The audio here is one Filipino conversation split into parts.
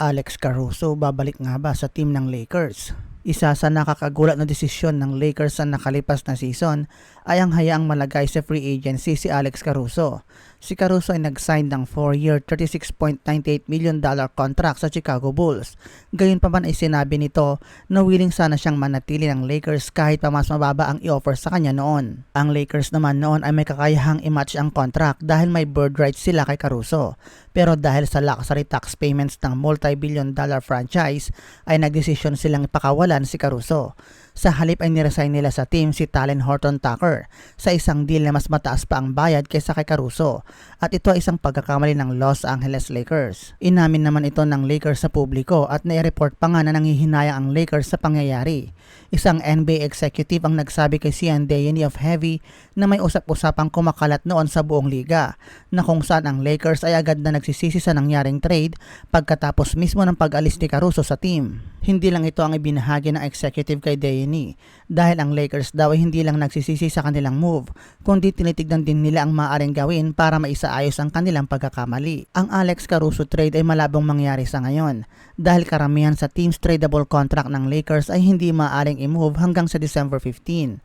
Alex Caruso babalik nga ba sa team ng Lakers? Isa sa nakakagulat na desisyon ng Lakers sa nakalipas na season ay ang hayaang malagay sa free agency si Alex Caruso. Si Caruso ay nag-sign ng 4-year $36.98 million contract sa Chicago Bulls. Gayunpaman ay sinabi nito na willing sana siyang manatili ng Lakers kahit pa mas mababa ang i-offer sa kanya noon. Ang Lakers naman noon ay may kakayahang i-match ang contract dahil may bird rights sila kay Caruso. Pero dahil sa luxury tax payments ng multi-billion dollar franchise ay nagdesisyon silang ipakawalan si Caruso. Sa halip ay niresign nila sa team si Talen Horton Tucker sa isang deal na mas mataas pa ang bayad kaysa kay Caruso at ito ay isang pagkakamali ng Los Angeles Lakers. Inamin naman ito ng Lakers sa publiko at nai-report pa nga na nanghihinayang ang Lakers sa pangyayari. Isang NBA executive ang nagsabi kay Cian Deyaney of Heavy na may usap-usapang kumakalat noon sa buong liga na kung saan ang Lakers ay agad na nagsisisi sa nangyaring trade pagkatapos mismo ng pag-alis ni Caruso sa team. Hindi lang ito ang ibinahagi ng executive kay Deyaney dahil ang Lakers daw ay hindi lang nagsisisi sa kanilang move kundi tinitignan din nila ang maaaring gawin para maisaayos ang kanilang pagkakamali. Ang Alex Caruso trade ay malabong mangyari sa ngayon dahil karamihan sa team's tradable contract ng Lakers ay hindi maaaring i-move hanggang sa December 15.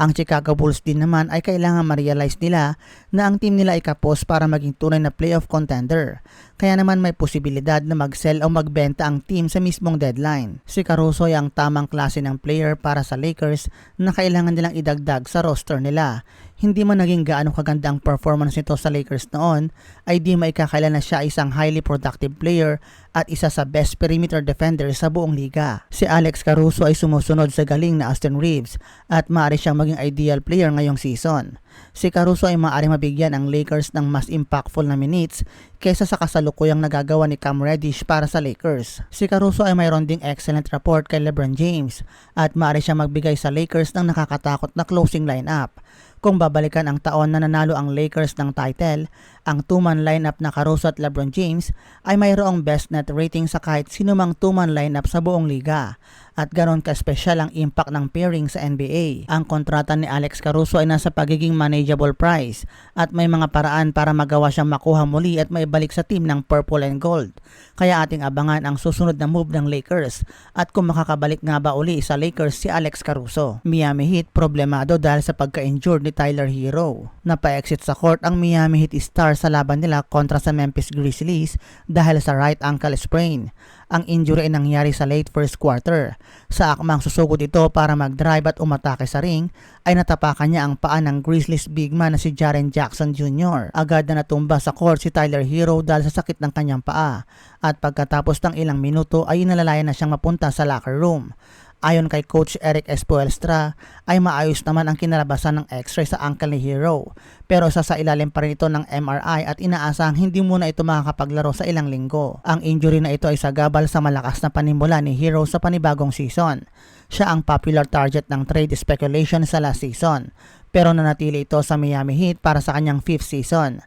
Ang Chicago Bulls din naman ay kailangan ma-realize nila na ang team nila ay kapos para maging tunay na playoff contender. Kaya naman may posibilidad na mag-sell o magbenta ang team sa mismong deadline. Si Caruso ay ang tamang klase ng player para sa Lakers na kailangan nilang idagdag sa roster nila. Hindi man naging gaano kaganda ang performance nito sa Lakers noon, ay di maikakaila na siya isang highly productive player at isa sa best perimeter defender sa buong liga. Si Alex Caruso ay sumusunod sa galing na Austin Reeves at maaari siyang maging ideal player ngayong season. Si Caruso ay maaaring mabigyan ang Lakers ng mas impactful na minutes kaysa sa kasalukuyang nagagawa ni Cam Reddish para sa Lakers. Si Caruso ay mayroon ding excellent rapport kay LeBron James at maaari siyang magbigay sa Lakers ng nakakatakot na closing lineup. Kung babalikan ang taon na nanalo ang Lakers ng title, ang two-man lineup na Caruso at LeBron James ay mayroong best net rating sa kahit sinumang two-man lineup sa buong liga. At ganon ka-special ang impact ng pairing sa NBA. Ang kontrata ni Alex Caruso ay nasa pagiging manageable price at may mga paraan para magawa siyang makuha muli at maibalik sa team ng Purple and Gold. Kaya ating abangan ang susunod na move ng Lakers at kung makakabalik nga ba uli sa Lakers si Alex Caruso. Miami Heat problemado dahil sa pagka-injured ni Tyler Hero. Napa-exit sa court ang Miami Heat star sa laban nila kontra sa Memphis Grizzlies dahil sa right ankle sprain. Ang injury ay nangyari sa late first quarter. Sa akmang susugod ito para mag-drive at umatake sa ring, ay natapakan niya ang paa ng Grizzlies big man na si Jaren Jackson Jr. Agad na natumba sa court si Tyler Hero dahil sa sakit ng kanyang paa. At pagkatapos ng ilang minuto ay inalalayan na siyang mapunta sa locker room. Ayon kay Coach Eric Spoelstra ay maayos naman ang kinalabasan ng x-ray sa ankle ni Hero. Pero sa ilalim pa rin ito ng MRI at inaasahang hindi muna ito makakapaglaro sa ilang linggo. Ang injury na ito ay sagabal sa malakas na panimula ni Hero sa panibagong season. Siya ang popular target ng trade speculation sa last season. Pero nanatili ito sa Miami Heat para sa kanyang 5th season.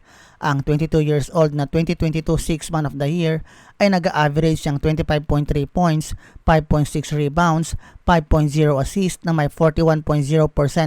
Ang 22 years old na 2022 Sixth Man of the Year ay nag-average siyang 25.3 points, 5.6 rebounds, 5.0 assists na may 41.0%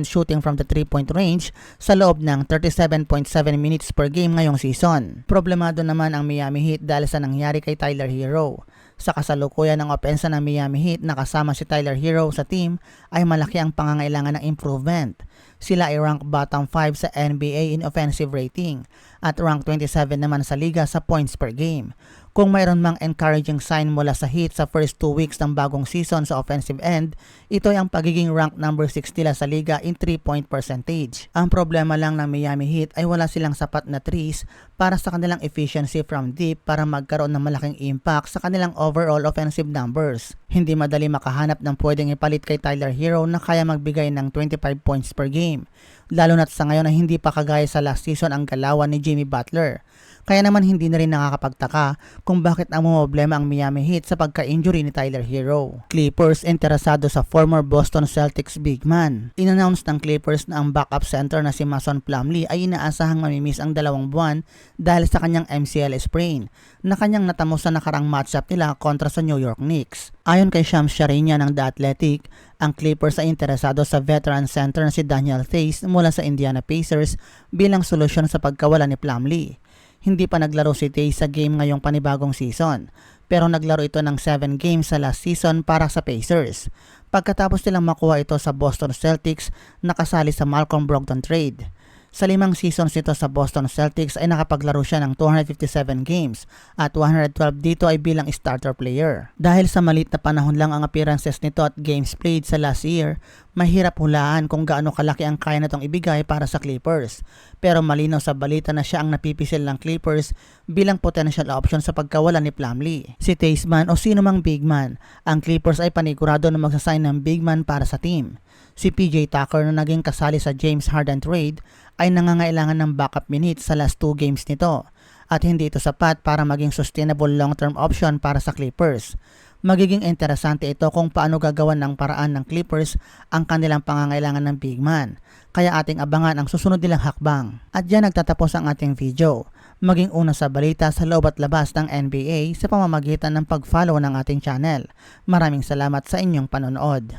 shooting from the 3-point range sa loob ng 37.7 minutes per game ngayong season. Problemado naman ang Miami Heat dahil sa nangyari kay Tyler Hero. Sa kasalukuyan ng opensa ng Miami Heat na kasama si Tyler Hero sa team ay malaki ang pangangailangan ng improvement. Sila ay rank bottom 5 sa NBA in offensive rating at rank 27 naman sa liga sa points per game. Kung mayroon mang encouraging sign mula sa Heat sa first 2 weeks ng bagong season sa offensive end, ito ay ang pagiging rank number 6 nila sa liga in 3-point percentage. Ang problema lang ng Miami Heat ay wala silang sapat na threes para sa kanilang efficiency from deep para magkaroon ng malaking impact sa kanilang overall offensive numbers. Hindi madali makahanap ng pwedeng ipalit kay Tyler Hero na kaya magbigay ng 25 points per game. Lalo na't sa ngayon na hindi pa kagaya sa last season ang galawan ni Jimmy Butler. Kaya naman hindi na rin nakakapagtaka kung bakit ang problema ang Miami Heat sa pagka-injury ni Tyler Hero. Clippers interesado sa former Boston Celtics big man. Inannounce ng Clippers na ang backup center na si Mason Plumlee ay inaasahang mamimiss ang 2 buwan dahil sa kanyang MCL sprain na kanyang natamo sa nakarang matchup nila kontra sa New York Knicks. Ayon kay Shams Charania ng The Athletic, ang Clippers ay interesado sa veteran center na si Daniel Theis mula sa Indiana Pacers bilang solusyon sa pagkawala ni Plumlee. Hindi pa naglaro si Theis sa game ngayong panibagong season, pero naglaro ito ng 7 games sa last season para sa Pacers. Pagkatapos nilang makuha ito sa Boston Celtics, nakasali sa Malcolm Brogdon trade. Sa 5 seasons nito sa Boston Celtics ay nakapaglaro siya ng 257 games at 112 dito ay bilang starter player. Dahil sa maliit na panahon lang ang appearances nito at games played sa last year, mahirap hulaan kung gaano kalaki ang kaya nitong ibigay para sa Clippers. Pero malinaw sa balita na siya ang napipisil ng Clippers bilang potential option sa pagkawala ni Plumlee. Si Taysman o sino mang big man, ang Clippers ay panigurado na magsasign ng big man para sa team. Si PJ Tucker na naging kasali sa James Harden trade ay nangangailangan ng backup minutes sa last 2 games nito at hindi ito sapat para maging sustainable long-term option para sa Clippers. Magiging interesante ito kung paano gagawan ng paraan ng Clippers ang kanilang pangangailangan ng big man. Kaya ating abangan ang susunod nilang hakbang. At dyan nagtatapos ang ating video. Maging una sa balita sa loob at labas ng NBA sa pamamagitan ng pag-follow ng ating channel. Maraming salamat sa inyong panonood.